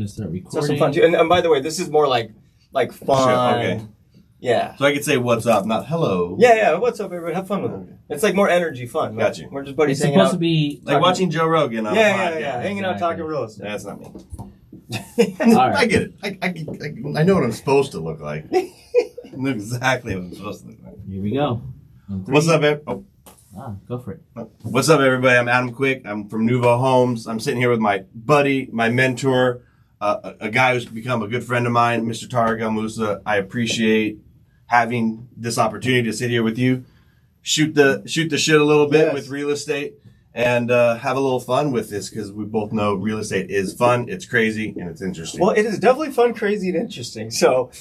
going to start recording. So some fun too. And by the way, this is more like fun. Sure, okay. Yeah. So I could say what's up, not hello. Yeah. What's up, everybody? Have fun with it. It's like more energy fun. Got you. We're just buddies It's hanging supposed out. to be Like watching Joe Rogan on a podcast. Yeah. Hanging out, talking real estate. That's not me. All right. I get it. I know what I'm supposed to look like. I know exactly what I'm supposed to look like. Here we go. What's up, everybody? Go for it. What's up, everybody? I'm Adam Quick. I'm from Nuveau Homes. I'm sitting here with my buddy, my mentor, a guy who's become a good friend of mine, Mr. Tarek Moussa. I appreciate having this opportunity to sit here with you, shoot the shit a little bit with real estate, and have a little fun with this, because we both know real estate is fun, it's crazy, and it's interesting. Well, it is definitely fun, crazy, and interesting. So,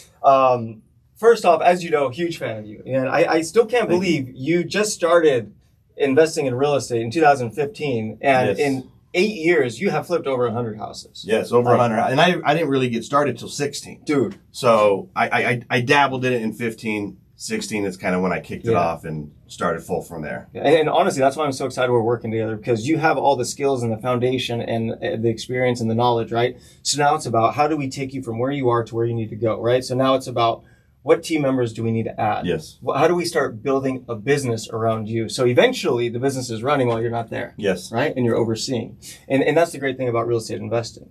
first off, as you know, huge fan of you. And I still can't believe you just started investing in real estate in 2015. And in 8 years, you have flipped over 100 houses. Yes, over 100. And I didn't really get started till 16. Dude. So I dabbled in it in 15. 16 is kind of when I kicked it off and started full from there. And honestly, that's why I'm so excited we're working together, because you have all the skills and the foundation and the experience and the knowledge, right? So now it's about how do we take you from where you are to where you need to go, right? So now it's about what team members do we need to add? Yes. How do we start building a business around you? So eventually the business is running while you're not there. Yes. Right? And you're overseeing. And that's the great thing about real estate investing.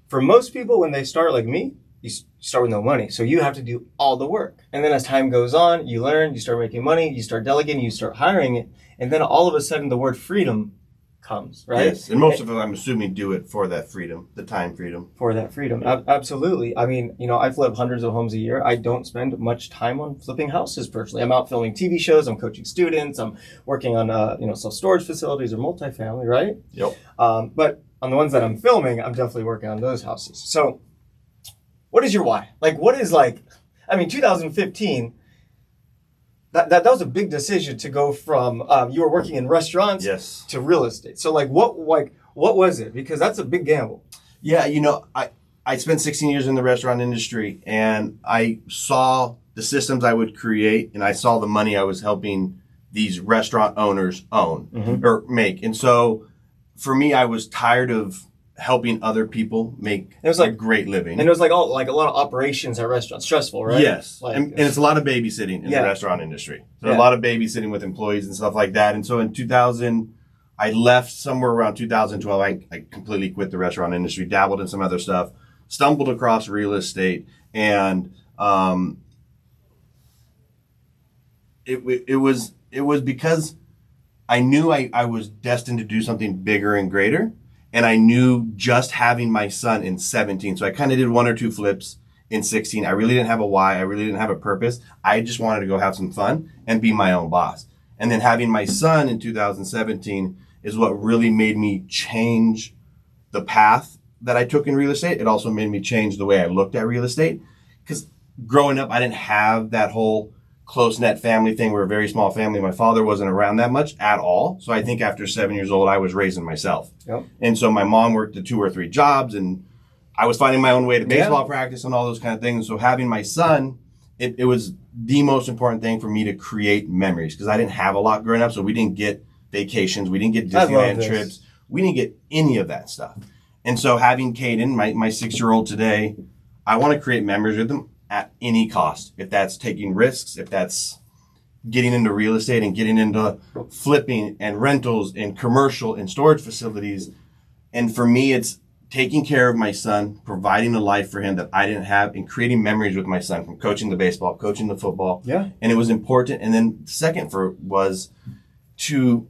For most people, when they start like me, you start with no money. So you have to do all the work. And then as time goes on, you learn, you start making money, you start delegating, you start hiring it. And then all of a sudden the word freedom comes, right? Yes. And most of them, I'm assuming, do it for that freedom, the time freedom. For that freedom. Absolutely. I mean, I flip hundreds of homes a year. I don't spend much time on flipping houses personally. I'm out filming TV shows. I'm coaching students. I'm working on, self-storage facilities or multifamily, right? Yep. But on the ones that I'm filming, I'm definitely working on those houses. So what is your why? 2015, that was a big decision to go from, you were working in restaurants to real estate. So what was it? Because that's a big gamble. Yeah. I spent 16 years in the restaurant industry, and I saw the systems I would create, and I saw the money I was helping these restaurant owners own or make. And so for me, I was tired of helping other people make a great living. And it was a lot of operations at restaurants. Stressful, right? Yes. And it's a lot of babysitting in the restaurant industry. So a lot of babysitting with employees and stuff like that. And so in 2000, I left somewhere around 2012. I completely quit the restaurant industry, dabbled in some other stuff, stumbled across real estate, and it was because I knew I was destined to do something bigger and greater. And I knew just having my son in 17. So I kind of did one or two flips in 16. I really didn't have a why. I really didn't have a purpose. I just wanted to go have some fun and be my own boss. And then having my son in 2017 is what really made me change the path that I took in real estate. It also made me change the way I looked at real estate. Because growing up, I didn't have that whole close-knit family thing. We're a very small family. My father wasn't around that much at all. So I think after 7 years old, I was raising myself. Yep. And so my mom worked at 2 or 3 jobs, and I was finding my own way to baseball practice and all those kind of things. So having my son, it was the most important thing for me to create memories, because I didn't have a lot growing up. So we didn't get vacations. We didn't get Disneyland trips. We didn't get any of that stuff. And so having Caden, my 6-year-old today, I want to create memories with him at any cost. If that's taking risks, if that's getting into real estate and getting into flipping and rentals and commercial and storage facilities. And for me, it's taking care of my son, providing a life for him that I didn't have, and creating memories with my son, from coaching the baseball, coaching the football. Yeah. And it was important. And then second was to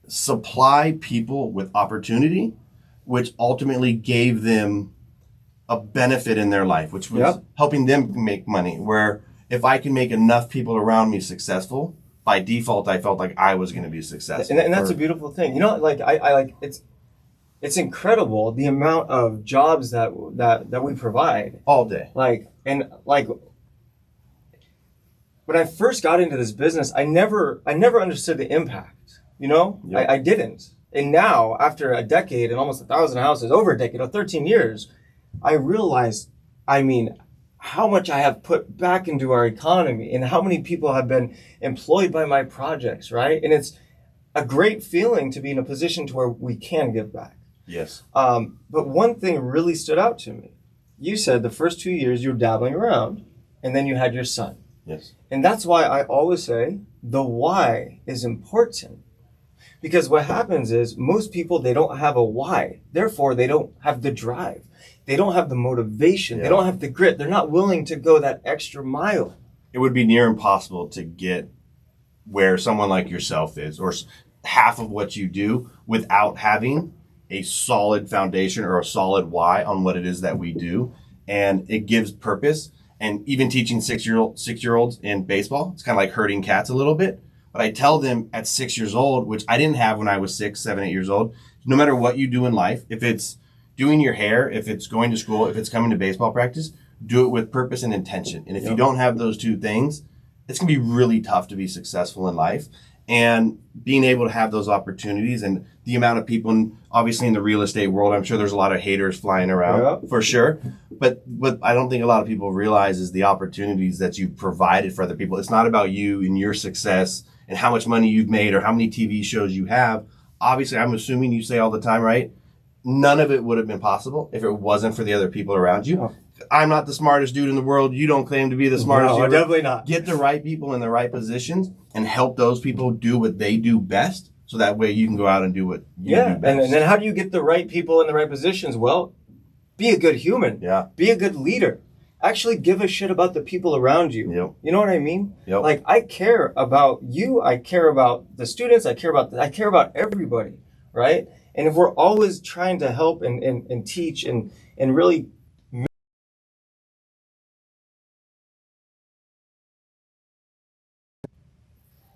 supply people with opportunity, which ultimately gave them a benefit in their life, which was helping them make money. Where if I can make enough people around me successful, by default, I felt like I was going to be successful. And that's a beautiful thing. It's incredible the amount of jobs that we provide all day. When I first got into this business, I never understood the impact. I didn't. And now, after a decade and almost 1,000 houses, over a decade, 13 years, I realized, how much I have put back into our economy and how many people have been employed by my projects, right? And it's a great feeling to be in a position to where we can give back. Yes. But one thing really stood out to me. you said the first 2 years you were dabbling around, and then you had your son. Yes. And that's why I always say the why is important. Because what happens is most people, they don't have a why. Therefore, they don't have the drive. They don't have the motivation. Yeah. They don't have the grit. They're not willing to go that extra mile. It would be near impossible to get where someone like yourself is, or half of what you do, without having a solid foundation or a solid why on what it is that we do. And it gives purpose. And even teaching six-year-olds in baseball, it's kind of like herding cats a little bit. But I tell them at 6 years old, which I didn't have when I was 6, 7, 8 years old, no matter what you do in life, if it's doing your hair, if it's going to school, if it's coming to baseball practice, do it with purpose and intention. And if you don't have those two things, it's going to be really tough to be successful in life. And being able to have those opportunities, and the amount of people, obviously in the real estate world, I'm sure there's a lot of haters flying around for sure. But what I don't think a lot of people realize is the opportunities that you've provided for other people. It's not about you and your success and how much money you've made or how many TV shows you have. Obviously, I'm assuming you say all the time, right? None of it would have been possible if it wasn't for the other people around you. Oh. I'm not the smartest dude in the world. You don't claim to be the smartest. No, definitely not. Get the right people in the right positions and help those people do what they do best, so that way you can go out and do what you do best. And then how do you get the right people in the right positions? Well, be a good human. Yeah. Be a good leader. Actually give a shit about the people around you. Yep. You know what I mean? Yep. Like, I care about you. I care about the students. I care about everybody, right? And if we're always trying to help and teach and really,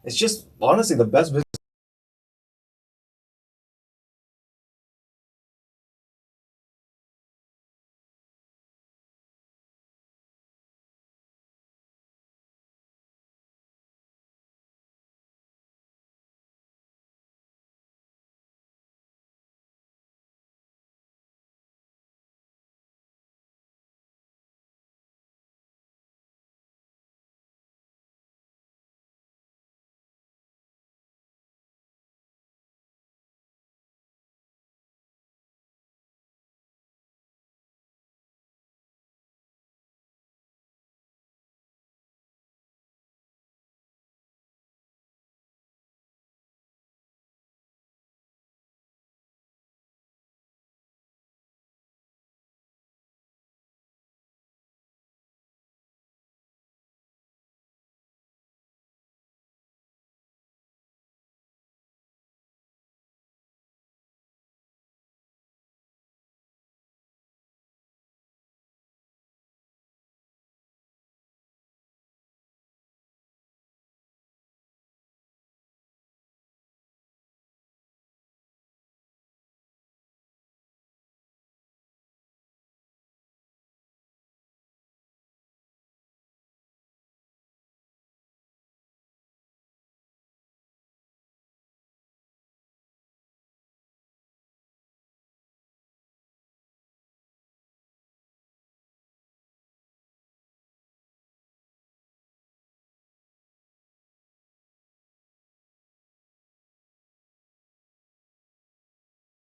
it's just honestly the best business